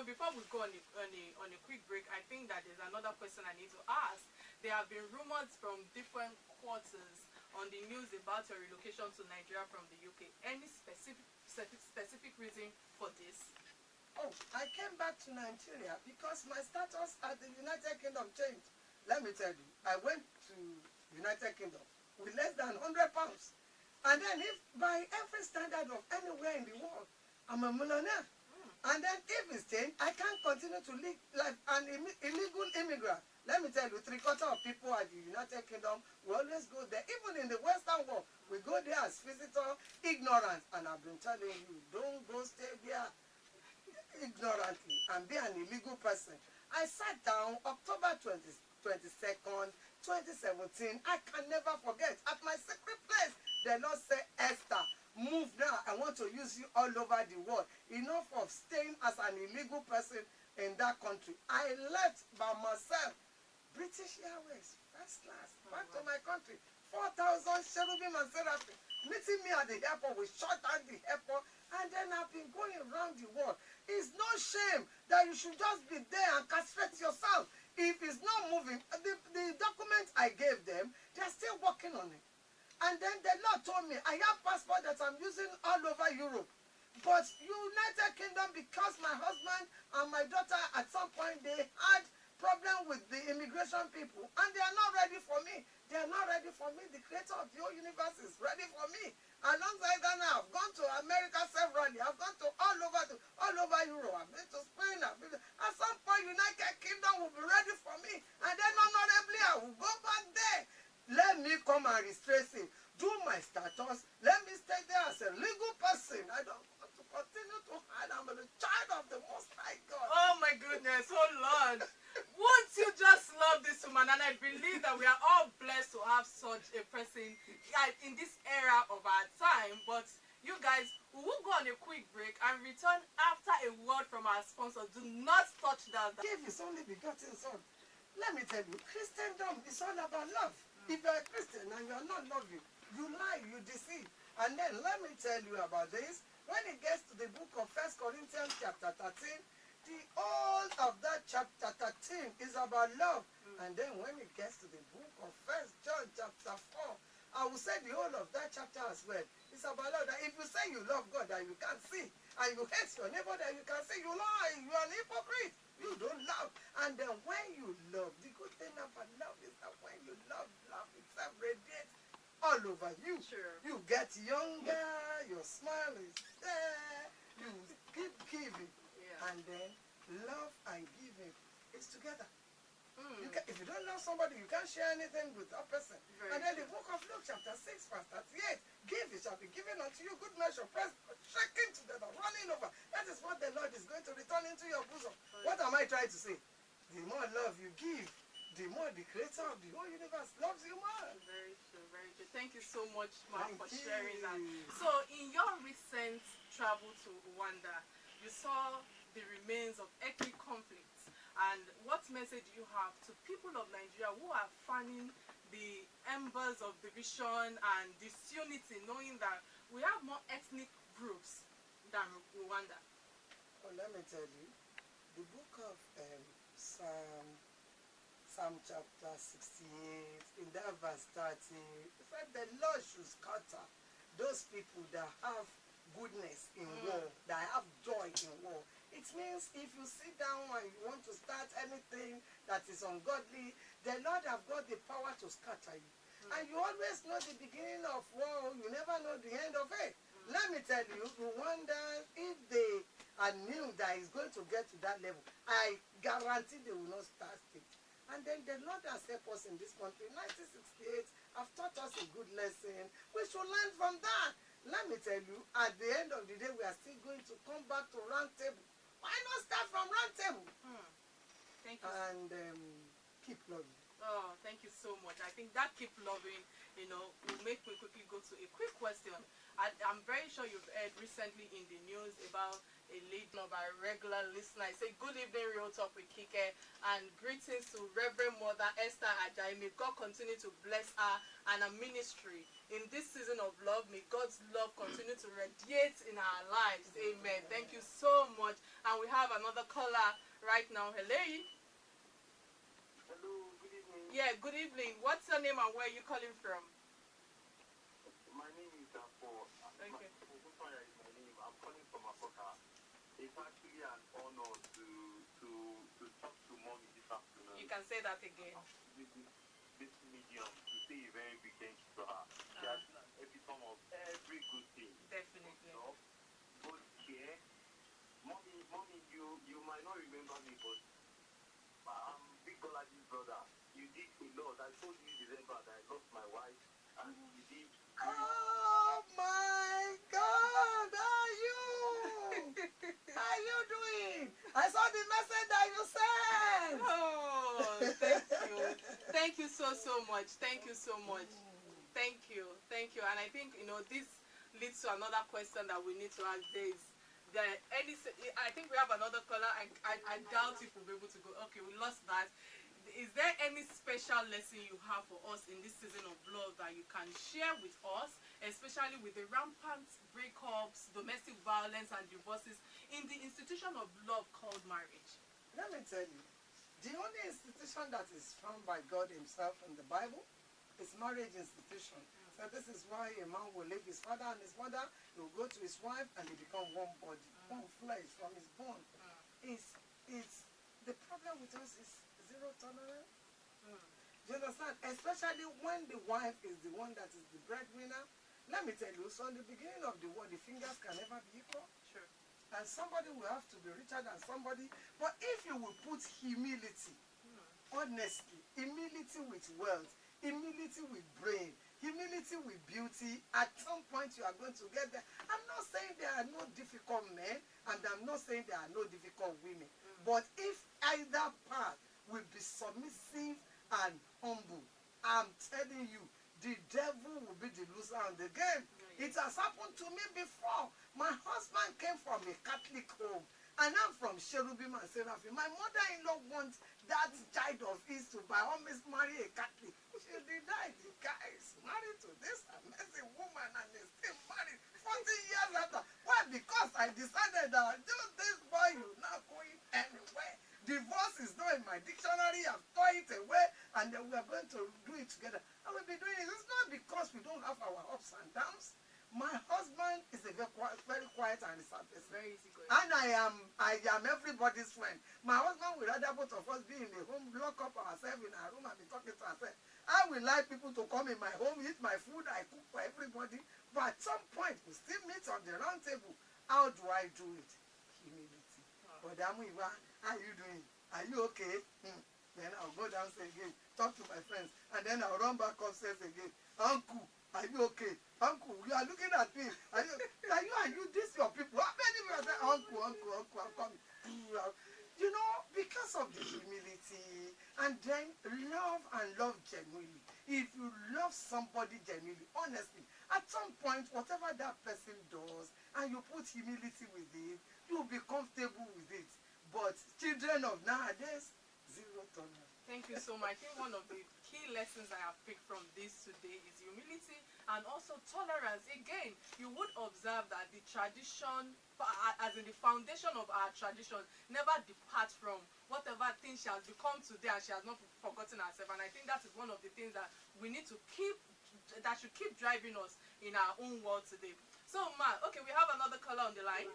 before we go on a quick break, I think that there's another question I need to ask. There have been rumors from different quarters on the news about your relocation to Nigeria from the UK. Any specific reason for this? Oh, I came back to Nigeria because my status at the United Kingdom changed. Let me tell you, I went to United Kingdom with less than £100. And then if by every standard of anywhere in the world, I'm a millionaire. And then if it's changed, I can't continue to live like an illegal immigrant. Let me tell you, 3/4 of people at the United Kingdom, we always go there. Even in the Western world, we go there as visitor, ignorant. And I've been telling you, don't go stay there ignorantly and be an illegal person. I sat down October 22nd, 2017. I can never forget. At my secret place, the Lord said, Esther, move now. I want to use you all over the world. Enough of staying as an illegal person in that country. I left by myself. British Airways, first class, back to my country. 4,000 cherubim and seraphim meeting me at the airport. We shut down the airport, and then I've been going around the world. It's no shame that you should just be there and castrate yourself. If it's not moving, the documents I gave them, they're still working on it. And then the Lord told me, I have passport that I'm using all over Europe. But United Kingdom, because my husband and my daughter, at some point, they had problem with the immigration people, and they are not ready for me. They are not ready for me. The creator of the whole universe is ready for me. Alongside that, now I've gone to America severally. I've gone to all over Europe. I've been to Spain. At some point, United Kingdom will be ready for me, and then honorably I will go back there. Let me come and restrain him. Do my status. Let me stay there as a legal person. I don't want to continue to hide. I'm a child of the Most High God. Oh my goodness, oh Lord. Won't you just love this woman? And I believe that we are all blessed to have such a person in this era of our time. But you guys, we will go on a quick break and return after a word from our sponsor. Do not touch that. Give his only begotten son. Let me tell you, Christendom is all about love. If you're a Christian and you're not loving, you lie, you deceive. And then let me tell you about this. When it gets to the book of 1 Corinthians chapter 13, the whole of that chapter 13 is about love. And then when it gets to the book of 1 John chapter 4, I will say the whole of that chapter as well. It's about love. That if you say you love God that you can't see, and you hate your neighbor that you can see, you lie. You are an hypocrite. You don't love. And then when you love, the good thing about love is that when you love itself radiates all over you. Sure. You get younger, your smile is there, you keep giving. Yeah. And then love and giving is together. If you don't love somebody, you can't share anything with that person. And then the book of Luke chapter 6 verse 38, give, it shall be given unto you, good measure, pressed, shaking together, running over. That is what the Lord is going to return into your bosom. What am I trying to say? The more love you give, the more the creator of the whole universe loves you more. Very true, very true. Thank you so much, Ma, for sharing that. So, in your recent travel to Rwanda, you saw the remains of ethnic conflicts. And what message do you have to people of Nigeria who are fanning the embers of division and disunity, knowing that we have more ethnic groups than Rwanda? Well, let me tell you, the book of Psalm chapter 68, in that verse 30, it said the Lord should scatter those people that have goodness in war, that have joy in war. It means if you sit down and you want to start anything that is ungodly, the Lord have got the power to scatter you. And you always know the beginning of war, you never know the end of it. Let me tell you, Rwanda, if they knew that it's going to get to that level, I guarantee they will not start it. And then the Lord has helped us in this country. 1968 have taught us a good lesson. We should learn from that. Let me tell you, at the end of the day, we are still going to come back to round table. Why not start from round table? Thank you. And keep loving. Oh, thank Thank you so much. I think that keep loving, will make me quickly go to a quick question. I'm very sure you've heard recently in the news about a lady of our regular listener. I say, good evening, Real Talk with Kike, and greetings to Reverend Mother Esther Ajayi. May God continue to bless her and her ministry in this season of love. May God's love continue to radiate in our lives. Amen. Thank you so much. And we have another caller right now. Hello. Hello, good evening. Yeah, good evening. What's your name and where are you calling from? My name is Afo. Okay. Ogunfire is my name. I'm calling from Africa. It's actually an honor to talk to mommy this afternoon. You can say that again. This medium to say a very big thank you to her. She has been an epitome of every good thing. Definitely. So, both here, mommy, you might not remember me, but I'm Big Bolaji's brother. You did a lot. I told you in December that I lost my wife, and you did. Oh my God, how are you doing? I saw the message that you sent. Oh, thank you. Thank you so much. Thank you so much. Thank you. And I think, this leads to another question that we need to ask. I think we have another caller. I doubt if we'll be able to go. Okay, we lost that. Is there any special lesson you have for us in this season of love that you can share with us, especially with the rampant breakups, domestic violence, and divorces in the institution of love called marriage? Let me tell you, the only institution that is found by God himself in the Bible is marriage institution. So this is why a man will leave his father and his mother, he will go to his wife, and they become one body, one flesh from his bone. It's the problem with us is zero tolerance. Do you understand? Especially when the wife is the one that is the breadwinner. Let me tell you, so in the beginning of the world, the fingers can never be equal. Sure. And somebody will have to be richer than somebody. But if you will put humility, honestly, humility with wealth, humility with brain, humility with beauty, at some point you are going to get there. I'm not saying there are no difficult men, and I'm not saying there are no difficult women. But if either part will be submissive and humble, I'm telling you, the devil will be the loser on the game. It has happened to me before. My husband came from a Catholic home, and I'm from Cherubim and Seraphim. My mother-in-law wants that child of his to by all means marry a Catholic. She denied. The guy is married to this amazing woman, and he's still married 40 years after. Why? Because I decided that this boy is not going anywhere. Divorce is not in my dictionary. I've thrown it away, and then we are going to do it together. And we'll be doing it. It's not because we don't have our ups and downs. My husband is a very quiet and reserved person. Very easy going. And I am everybody's friend. My husband would rather both of us be in a home, lock up ourselves in our room and be talking to ourselves. I would like people to come in my home, eat my food, I cook for everybody. But at some point, we still meet on the round table. How do I do it? Humility. But Amuiwa, how are you doing? Are you okay? Then I'll go downstairs again, talk to my friends, and then I'll run back upstairs again. Uncle, are you okay? Uncle, you are looking at me. Are you this your people? How many people say, uncle, I'm coming. Because of the humility, and then love genuinely. If you love somebody genuinely, honestly, at some point, whatever that person does, and you put humility with it, you'll be comfortable with it. But children of nowadays, zero tolerance. Thank you so much. I think one of the key lessons I have picked from this today is humility and also tolerance. Again, you would observe that the tradition, as in the foundation of our tradition, never departs from whatever thing she has become today, and she has not forgotten herself. And I think that is one of the things that we need to keep, that should keep driving us in our own world today. So, Ma, okay, we have another caller on the line.